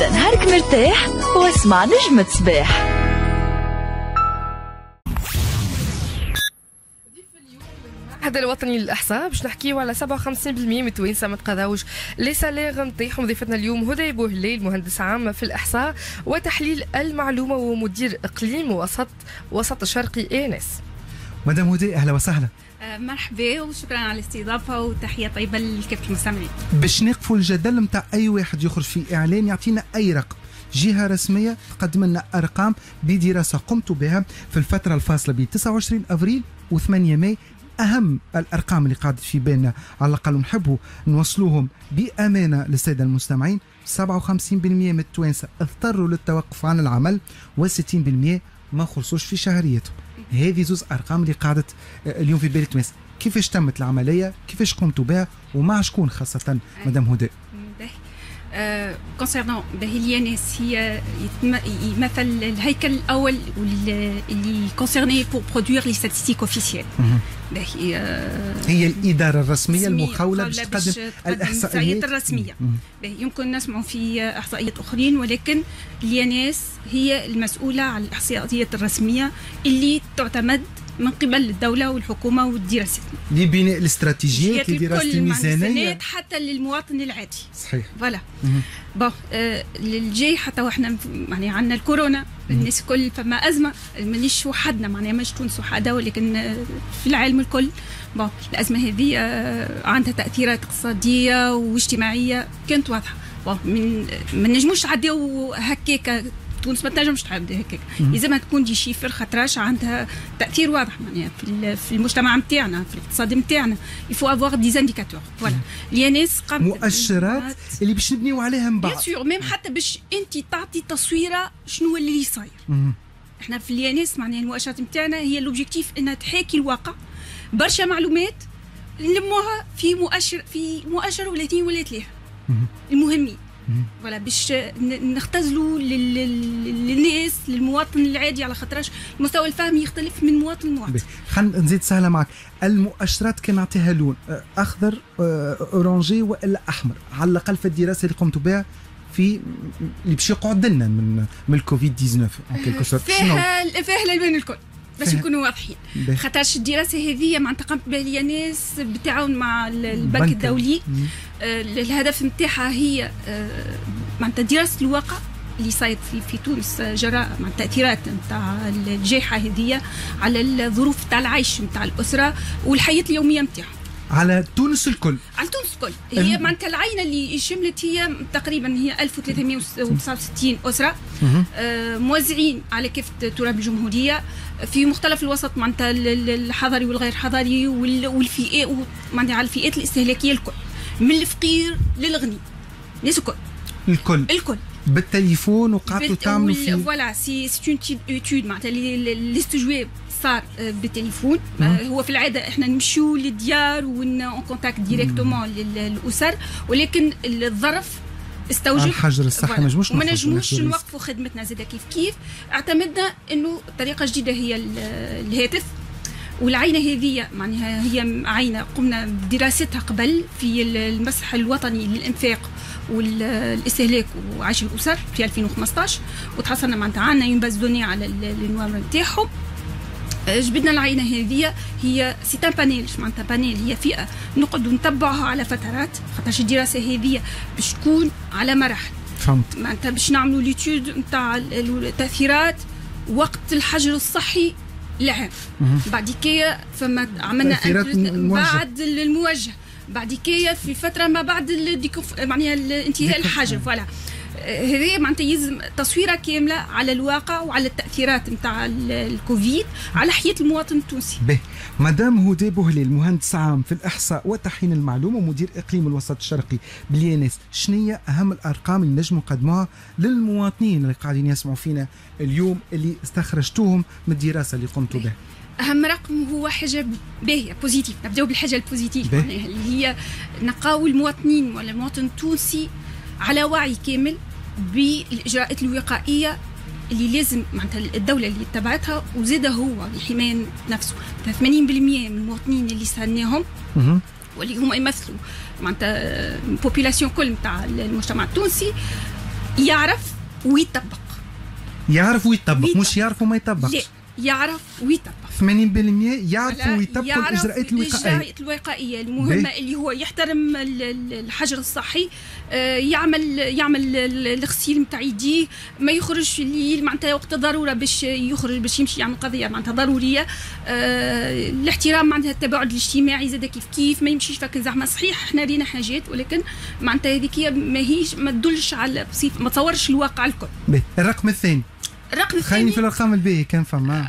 ابدأ نهارك مرتاح واسمع نجمة صباح. المعهد الوطني للإحصاء باش نحكيو على 57% من التوانسة ما تقاضاوش لي سالير نتاعهم. ضيفتنا اليوم هدى بوهليل مهندس عام في الإحصاء وتحليل المعلومة ومدير إقليم وسط الشرقي إنس. مدام هدى أهلا وسهلا. مرحبا وشكرا على الاستضافة وتحية طيبة لكافة المستمعين. باش نقفوا الجدل نتاع أي واحد يخرج في إعلان يعطينا أي رقم، جهة رسمية تقدم لنا أرقام بدراسة قمت بها في الفترة الفاصلة بين 29 أفريل و8 ماي. أهم الأرقام اللي قاعدة في بالنا على الأقل نحبوا نوصلوهم بأمانة للسادة المستمعين. 57% من التوانسة اضطروا للتوقف عن العمل و60% ما خلصوش في شهريتهم. هذه زوز أرقام اللي قاعدة اليوم في بال التوانسة. كيفاش تمت العملية، كيفاش قمتوا بها ومع شكون خاصة مدام هدى؟ كونسيرنون اليانس هي يمثل الهيكل الاول اللي كونسيرني بور برودوير لي ستاتستيك اوفيسيال. هي الاداره الرسميه المخوله باش تقدم الاحصائيات الرسميه. يمكن نسمعوا في احصائيات اخرين، ولكن اليانس هي المسؤوله عن الاحصائيات الرسميه اللي تعتمد من قبل الدولة والحكومة والدراسات لبناء الاستراتيجيات لدراسة الميزانية حتى للمواطن العادي. صحيح. فوالا. بون الجاي حتى واحنا يعني عندنا الكورونا، الناس الكل فما أزمة، مانيش وحدنا معناها مش تونس وحدها، ولكن في العالم الكل. بون الأزمة هذه عندها تأثيرات اقتصادية واجتماعية كانت واضحة. بون ما نجموش نعديو هكاك، تونس ما تنجمش تعدي هكاك، لازمها تكون دي شيفر خاطرش عندها تاثير واضح معناها في المجتمع نتاعنا، في الاقتصاد نتاعنا. يفو افوار دي زانديكاتور. فوالا اليانس قامت مؤشرات اللي باش نبنيو عليها من بعد. بيان سور ميم حتى باش انت تعطي تصويره شنو اللي صاير. احنا في اليانس معناها المؤشرات نتاعنا هي الاوبجيكتيف انها تحاكي الواقع. برشا معلومات نلموها في مؤشر ولا اثنين ولا ثلاثه المهمين. ولا باش نختزلوا للناس، للمواطن العادي، على خاطرش مستوى الفهم يختلف من مواطن لمواطن. خلينا نزيد سهله معك. المؤشرات كان نعطيها لون اخضر، اورانجي والا احمر، على الاقل في الدراسه اللي قمتوا بها في اللي باش يقعد لنا من الكوفيد 19 فيها الالوان الكل باش نكونوا واضحين. خاطرش الدراسه هذه معناتها قامت بها اليانس بالتعاون مع البنك الدولي. الهدف نتاعها هي معناتها دراسه الواقع اللي صاير في تونس جراء مع التاثيرات نتاع الجائحه هذه على الظروف تاع العيش نتاع الاسره والحياه اليوميه نتاعهم. على تونس الكل. على تونس الكل. هي معناتها العينه اللي شملت هي تقريبا هي 1369 اسره موزعين على كافه تراب الجمهوريه في مختلف الوسط معناتها الحضري والغير حضري والفئات معناتها على الفئات الاستهلاكيه الكل، من الفقير للغني، الناس الكل بالتليفون. وقعدتوا تعملوا فيه فوالا سي اون ايتود معناتها الاستجواب صار بالتليفون. هو في العاده احنا نمشيو للديار ون كونتاكت ديريكتومون للاسر، ولكن الظرف استوجب الحجر الصحي ما نجموش نوقفوا خدمتنا زاده كيف اعتمدنا انه طريقه جديده هي الهاتف. والعينه هذه معناها هي عينه قمنا بدراستها قبل في المسح الوطني للانفاق والاستهلاك وعيش الاسر في 2015، وتحصلنا معناتها عندنا يون باز دوني على النوامر نتاعهم. جبدنا العينه هذه هي سيتان بانيل، معناتها بانيل هي فئه نقعدوا نتبعها على فترات، خاطرش الدراسه هذه باش تكون على مراحل. فهمت. معناتها باش نعملوا ليتود نتاع التاثيرات وقت الحجر الصحي العام. بعد كي فما عملنا بعد الموجه، بعد كي في فتره ما بعد معناها انتهاء الحجر. فوالا هذه معناتها يلزم تصويره كامله على الواقع وعلى التاثيرات نتاع الكوفيد على حياه المواطن التونسي. مدام هدى بوهليل مهندس عام في الاحصاء وتحليل المعلومه ومدير اقليم الوسط الشرقي باليانس، شنية اهم الارقام اللي نجموا نقدموها للمواطنين اللي قاعدين يسمعوا فينا اليوم اللي استخرجتوهم من الدراسه اللي قمتوا بها؟ اهم رقم هو حاجه باهيه بوزيتيف. نبداو بالحاجه البوزيتيف معناها اللي هي نقاو المواطنين ولا المواطن التونسي على وعي كامل بالاجراءات الوقائيه اللي لازم معناتها الدوله اللي اتبعتها، وزاد هو لحمايه نفسه. 80% من المواطنين اللي سالناهم واللي هم يمثلوا معناتها البوبولاسيون كل نتاع المجتمع التونسي يعرف ويطبق. يعرف ويطبق مش يعرف وما يطبقش. لا يعرف ويطبق. 80% يعرف ويطبق الإجراءات الوقائية المهمة اللي هو يحترم الحجر الصحي، يعمل الغسيل نتاع يديه، ما يخرجش الليل معناتها وقت الضرورة باش يخرج باش يمشي يعمل قضية معناتها ضرورية. الاحترام معناتها التباعد الاجتماعي زاد كيف ما يمشيش فك زعما. صحيح احنا رينا حاجات ولكن معناتها هذيك ماهيش ما تدلش على ما تصورش الواقع الكل. الرقم الثاني خليني في الارقام الباهيه كان فما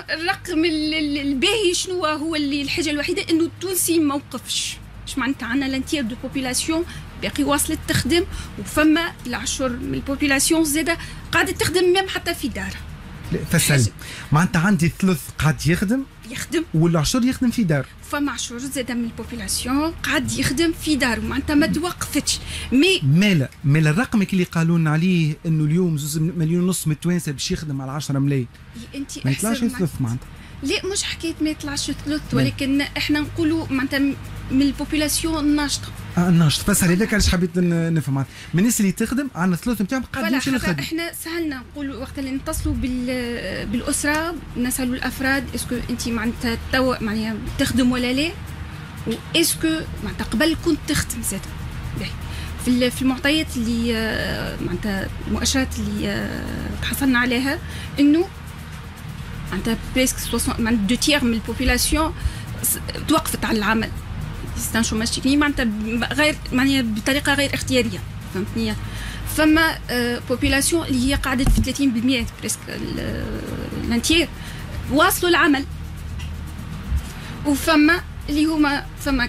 الرقم الباهي شنو هو اللي الحاجه الوحيده انه التونسي ما وقفش. اش معناتها عندنا لانتير دو بوبولاسيون باقي واصلت تخدم، وفما العشر من البوبولاسيون زاده قاعده تخدم ميم حتى في دارها. فسال معناتها عندي ثلث قاعد يخدم والعشر يخدم في دار. فما عشر زاده من البوبولاسيون قاعد يخدم في داره معناتها ما توقفتش. مالا الرقم اللي قالوا لنا عليه انه اليوم 2.5 مليون من التوانسه باش يخدم على 10 ملايين ما يطلعش ثلث معناتها. لا مش حكايه ما يطلعش ثلث ولكن احنا نقولوا معناتها من البوبولاسيون الناشطه. الناشط بس هذاك علاش حبيت نفهم من الناس اللي تخدم عندنا ثلث نتاعهم قاعد يمشي للخدمه. احنا سهلنا نقولوا وقت اللي نتصلوا بالاسره نسالوا الافراد اسكو انت معناتها توا معناها تخدم ولا لا، واسكو معناتها قبل كنت تخدم زاد. في المعطيات اللي معناتها المؤشرات اللي تحصلنا عليها انه معناتها بريسك 2 تيير من البوبولاسيون توقفت على العمل. سيستان شوماج تكنيك معناتها غير معناها بطريقه غير اختياريه فهمتني. فما بوبولاسيون اللي هي قعدت في 30% بريسك لانتير واصلوا العمل، وفما اللي هما فما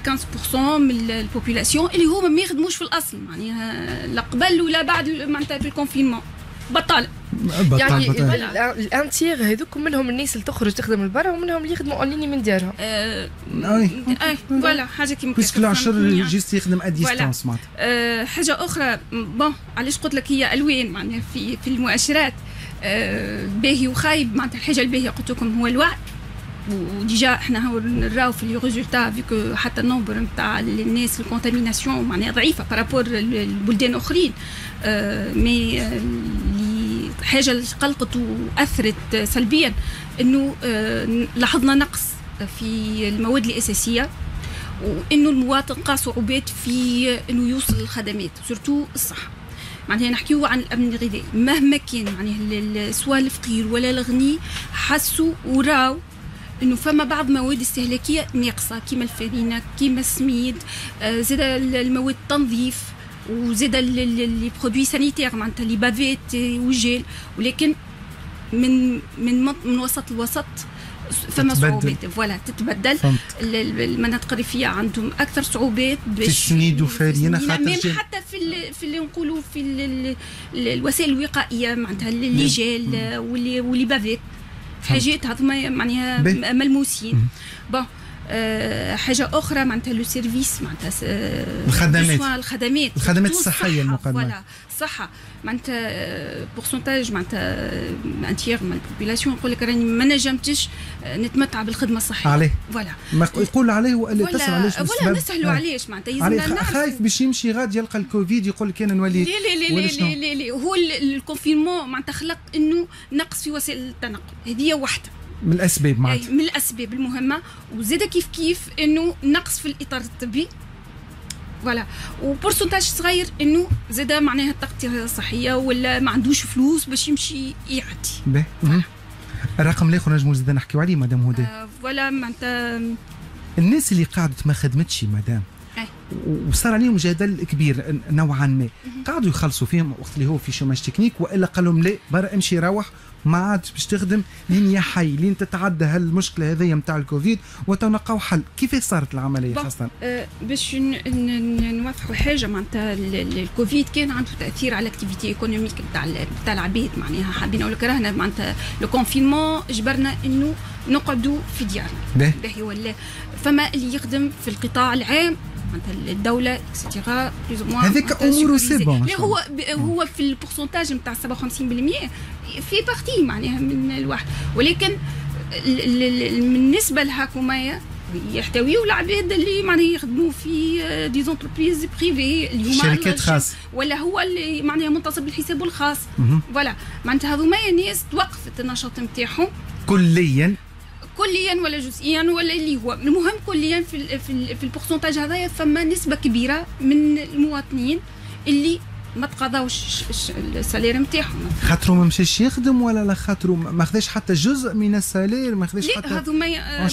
15% من البوبولاسيون اللي هما ما يخدموش في الاصل معناها لا قبل ولا بعد معناتها في الكونفينمون بطاله. يعني الانتيغ هذوك منهم الناس اللي تخرج تخدم لبرا ومنهم اللي يخدموا اونلاين من دارهم. فوالا حاجه كيما بيسك العشر جيست يخدم ا ديستانس معناتها. حاجه اخرى بون علاش قلت لك هي الوان معناها في المؤشرات باهي وخايب. معناتها الحاجه الباهيه قلت لكم هو الوعي، وديجا احنا نراو في لي ريزولتا فيكو حتى النمبر نتاع الناس الكونتاميناسيون معناها ضعيفه بارابور البلدان الاخرين. مي حاجه اللي قلقت واثرت سلبيا انه لاحظنا نقص في المواد الاساسيه، وانه المواطن قا صعوبات في انه يوصل للخدمات سورتو الصحه. معناها نحكيو عن الامن الغذائي مهما كان معناها سواء الفقير ولا الغني حسوا وراو انه فما بعض مواد استهلاكيه ناقصه كيما الفرينه كيما السميد، زاد المواد التنظيف، وزاد لي برودوي سانيتير معناتها لي بافيت وجيل. ولكن من وسط الوسط فما صعوبات فوالا تتبدل. المناطق الريفيه عندهم اكثر صعوبات باش السميد وفرينه خاطر حتى في اللي نقولوا في الوسائل الوقائيه معناتها لي جيل واللي بافيت حاجات هذوما معناها ملموسين. بون حاجه اخرى معناتها لو سيرفيس معناتها الخدمات الصحيه المقدمه فوالا صحه معناتها بورسونتاج معناتها انتيير من البوبولاسيون يقول لك راني ما نجمتش نتمتع بالخدمه الصحيه عليه فوالا ما يقول عليه ولا تسال علاش ولا نسهلوا علاش معناتها يلزمنا خايف باش يمشي غادي يلقى الكوفيد يقول لك انا نولي لا هو الكونفينمون معناتها خلق انه نقص في وسائل التنقل. هذه واحده من الاسباب معناتها من الاسباب المهمه، وزاد كيف انه نقص في الاطار الطبي فوالا، وبورسونتاج صغير انه زاد معناها التغطيه الصحيه ولا ما عندوش فلوس باش يمشي يعدي. الرقم الاخر نجمو زاد نحكيو عليه مدام هدى. فوالا معناتها الناس اللي قعدت ما خدمتش مدام وصار عليهم جدل كبير نوعا ما، قعدوا يخلصوا فيهم وقت اللي هو في شوماج تكنيك، والا قال لهم لا برا امشي روح ما عادش باش تخدم لين يا حي لين تتعدى هالمشكله هذيا نتاع الكوفيد وتنلقاو حل. كيف صارت العمليه خاصه؟ باش نوضحوا حاجه معناتها الكوفيد كان عنده تاثير على الاكتيفيتي ايكونوميك نتاع العباد. معناها حابين نقول لك راهنا معناتها لو كونفينمون جبرنا انه نقعدوا في ديارنا باهي ولا فما اللي يخدم في القطاع العام معناتها الدوله اكسترا بلوز موا هذيك امور سي بون. هو في البورسونتاج نتاع 57% في بارتي معناها من الواحد، ولكن بالنسبه لهاكمايا يحتويوا العباد اللي معناها يخدموا في دي زونتربريز بريفي اليوم شركات خاصة ولا هو اللي معناها منتصب بالحساب الخاص فوالا معناتها هذوما ناس توقفت النشاط نتاعهم كليا ولا جزئيا ولا اللي هو المهم كليا في البورسونتاج هذايا فما نسبه كبيره من المواطنين اللي ما تقاضاوش السالير نتاعهم خاطرو ما مشاش يخدم ولا لا خاطرو ما خداش حتى جزء من السالير ما خداش حتى هذوما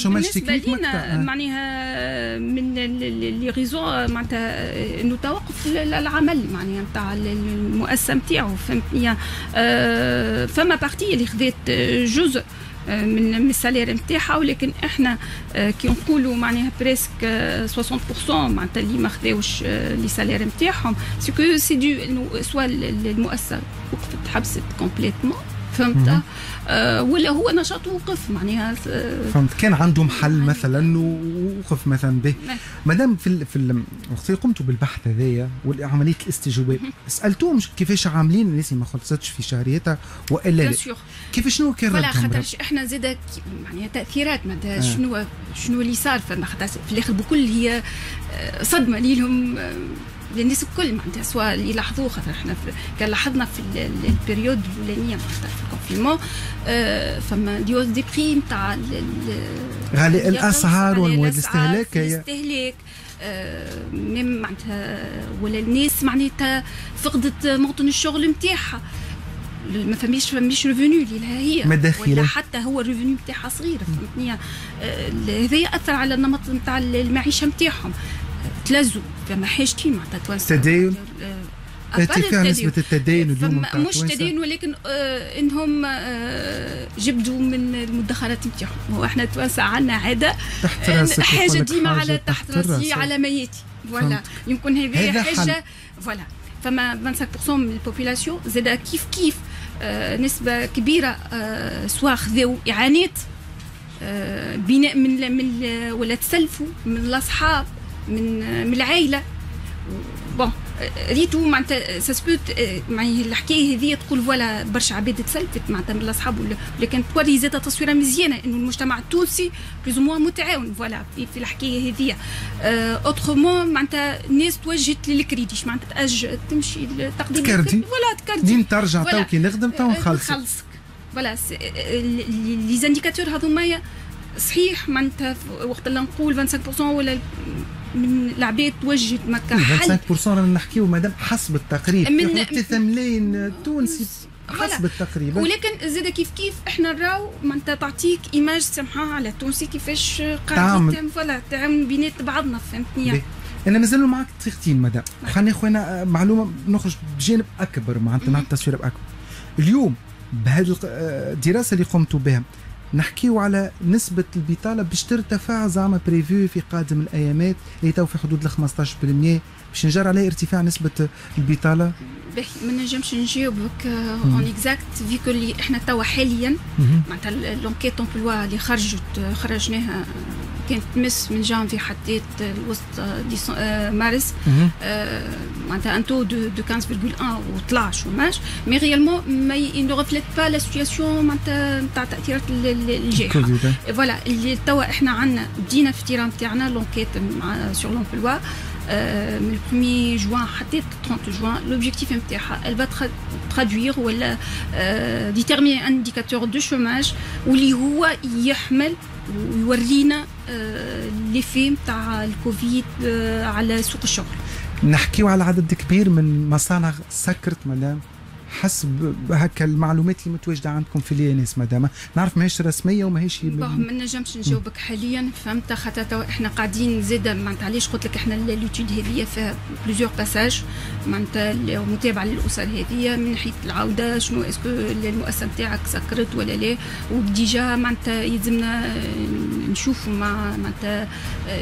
بالنسبه لينا معناها من لي ريزون معناتها انه توقف العمل معناها نتاع المؤسسه نتاعو فهمتني فما بارتي اللي خذات جزء من السالير نتاعها ولكن احنا كي نقولوا معناها بريسك 60% معناتها اللي ما خذاوش لي سالير نتاعهم سكو سي دو انه سوا المؤسسه وقفت حبست كومبليتمون فهمت ولا هو نشاطه وقف معناها فهمت كان عنده محل مثلا ووقف مثلا به مادام في وقت اللي قمتوا بالبحث هذايا وعمليه الاستجواب سالتوهم كيفاش عاملين الناس ما خلصتش في شهريتها والا لا كيف شنو كان ردهم؟ خاطر احنا زاد معناها تاثيرات معناتها شنو اللي صار فما خاطر في الاخر بكل هي صدمه ليهم الناس الكل معناتها سواء اللي لاحظوه خاطر احنا كان لاحظنا في البريود الاولانيه معناتها في الكونفينمون فما ديوز دي بري نتاع غالي الاسعار والمواد الاستهلاكيه ميم معناتها ولا الناس معناتها فقدت موطن الشغل نتاعها ما فماش ريفوني اللي لها هي مداخيل ولا حتى هو الريفوني نتاعها صغير فهمتني هذا ياثر على النمط نتاع المعيشه نتاعهم تلازوا فما حاجتين معناتها توانسه التدين ارتفاع نسبة التدين اليوم مش تدين ولكن انهم جبدوا من المدخرات نتاعهم واحنا توانسه عندنا عاده تحت راسك حاجه ديما على تحت راسي على ميتي فوالا يمكن هذه حاجه فوالا فما 25% من البوبولاسيون زاد كيف نسبه كبيره سواء خذوا اعانات بناء من ولا تسلفوا من الاصحاب من العائله بون ريتو معناتها ساسبوت معناها الحكايه هذه تقول فوالا برشا عباد تسلفت معناتها من الاصحاب ولكن توري زاد تصويره مزيانه انه المجتمع التونسي بلوز موا متعاون فوالا في الحكايه هذه اوترومون معناتها الناس توجهت للكريديش معناتها تمشي تقديم فوالا تكردي ديم ترجع تو كي نخدم تو نخلصك فوالا لي زانديكاتور هذوما صحيح معناتها وقت اللي نقول 25% ولا من العباد توجد مكة حل 25% رانا نحكيو مادام حسب التقريب من 3 ملايين تونسي حسب التقريب ولكن زاد كيف احنا نراو معناتها تعطيك ايماج سمحه على التونسي كيفاش قاعدين فوالا تعاون بينات بعضنا فهمتني انا مازالوا معك دقيقتين مدام خلينا خوينا معلومه نخرج بجانب اكبر معناتها نعطي تصوير اكبر اليوم بهذه الدراسه اللي قمتوا بها نحكيو على نسبة البطالة باش ترتفع زعما بريفيو في قادم الأيامات اللي تو في حدود ال 15% باش نجر عليه ارتفاع نسبة البطالة؟ ما نجمش نجاوبك اون اكزاكت فيكو اللي احنا توا حاليا معناتها لونكيت امبلوا اللي خرجناها كانت تمس من جانفي حتى الوسط مارس معناتها ان تو دو 15.1 وطلع شوماج مي ريالمون ما نو ريفليت با لا سيتوياسيون معناتها نتاع تاثيرات الجائحه فوالا اللي توا احنا عندنا بدينا في التيران تاعنا لونكيت سور لومبلوا من 1 juin حتى 30 juin l'objectif نتاعها elle va traduire ولا déterminer un indicateur de chômage واللي هو يحمل ويورينا ليفي نتاع الكوفيد على سوق الشغل. نحكيو على عدد كبير من مصانع سكرت مدام حسب هكا المعلومات اللي متواجده عندكم في اليانس مدام نعرف ماهيش رسميه وماهيش ما نجمش نجاوبك حاليا فهمت خاطر احنا قاعدين زاده معناتها علاش قلت لك احنا لوتيود هذه فيها بليزيور باساج معناتها المتابعه للاسر هذه من ناحيه العوده شنو اسكو المؤسسه نتاعك سكرت ولا لا وديجا معناتها يلزمنا نشوفوا مع معناتها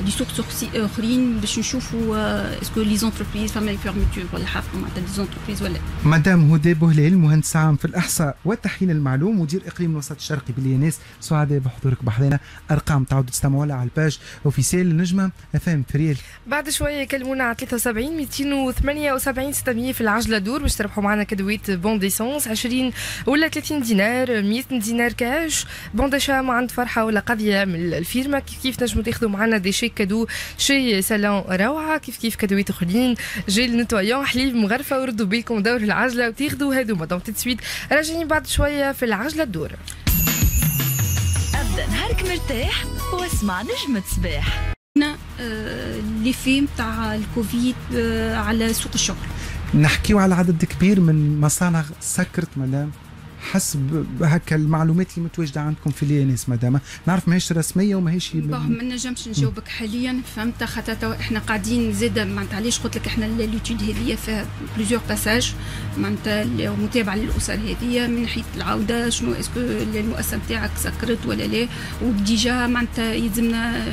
دي سورس اخرين باش نشوفوا اسكو لي زونتربريز فما فيرميتور ولا حاجه معناتها دي زونتربريز ولا مدام هدى بوهليل مهندس عام في الإحصاء والتحليل المعلوم مدير إقليم الوسط الشرقي باليانس، سعداء بحضورك بحضنا. أرقام تعودوا تستمعوا لها على الباج أوفيسيال النجمة FM فريال. بعد شوية يكلمونا على 73 278 600 في العجلة دور باش تربحوا معنا كدويت بون ديسونس 20 ولا 30 دينار 100 دينار كاش بون داشا مع عند فرحة ولا قضية من الفيرما. كيف تنجموا تاخذوا معنا دي شيك كادو شي سالون روعة. كيف كادويت اخرين جيل نتويون حليب مغرفة وردوا بيكم دور العجلة وتاخذوا هذوما. دونك تسويت راجعين بعد شوية في العجلة الدور. ابدا نهارك مرتاح واسمع نجمة صباح. لي فيلم تاع الكوفيد على سوق الشغل. نحكيو على عدد كبير من مصانع سكرت مدام حسب هكا المعلومات اللي متواجده عندكم في اليانس مدام. نعرف ماهيش رسميه وماهيش ما نجمش نجاوبك حاليا فهمت خاطر احنا قاعدين زاد معناتها علاش قلت لك احنا لوتيود هذه فيها بليزيور باساج معناتها المتابعه للاسر هذه من ناحيه العوده شنو اسكو المؤسسه نتاعك سكرت ولا لا وديجا معناتها يلزمنا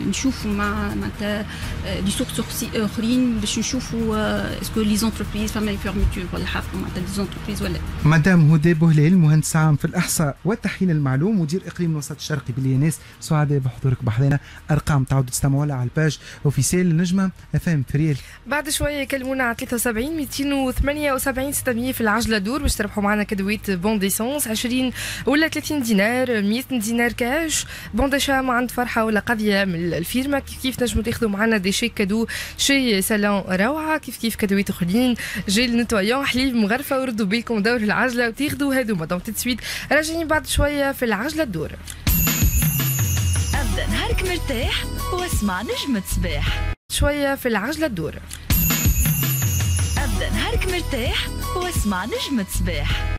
نشوفوا مع معناتها لي سورس اخرين باش نشوفوا اسكو لي زونتربريز فما فيرميتور ولا حاجه معناتها لي زونتربريز ولا مدام هدى بوهليل مهندس عام في الإحصاء والتحليل المعلوم مدير إقليم الوسط الشرقي باليانس، سعداء بحضورك بحضنا. أرقام تعودوا تستمعوا لها على الباج أوفيسيال النجمة FM فريال. بعد شوية يكلمونا على 73 278 600 في العجلة دور باش تربحوا معنا كدويت بون ديسونس 20 ولا 30 دينار 100 دينار كاش بون داشا مع عند فرحة ولا قضية من الفيرما. كيف تنجموا تاخذوا معنا دي شيك كادو شي سالون روعة. كيف كادويت اخرين جيل نتويون حليب مغرفة وردوا بيكم دور العجلة وتاخذوا هذوما. دونك تسويت راجعين بعد شوية في العجلة الدور. ابدا نهارك مرتاح واسمع نجمة صباح. شوية في العجلة الدور. ابدا نهارك مرتاح واسمع نجمة صباح.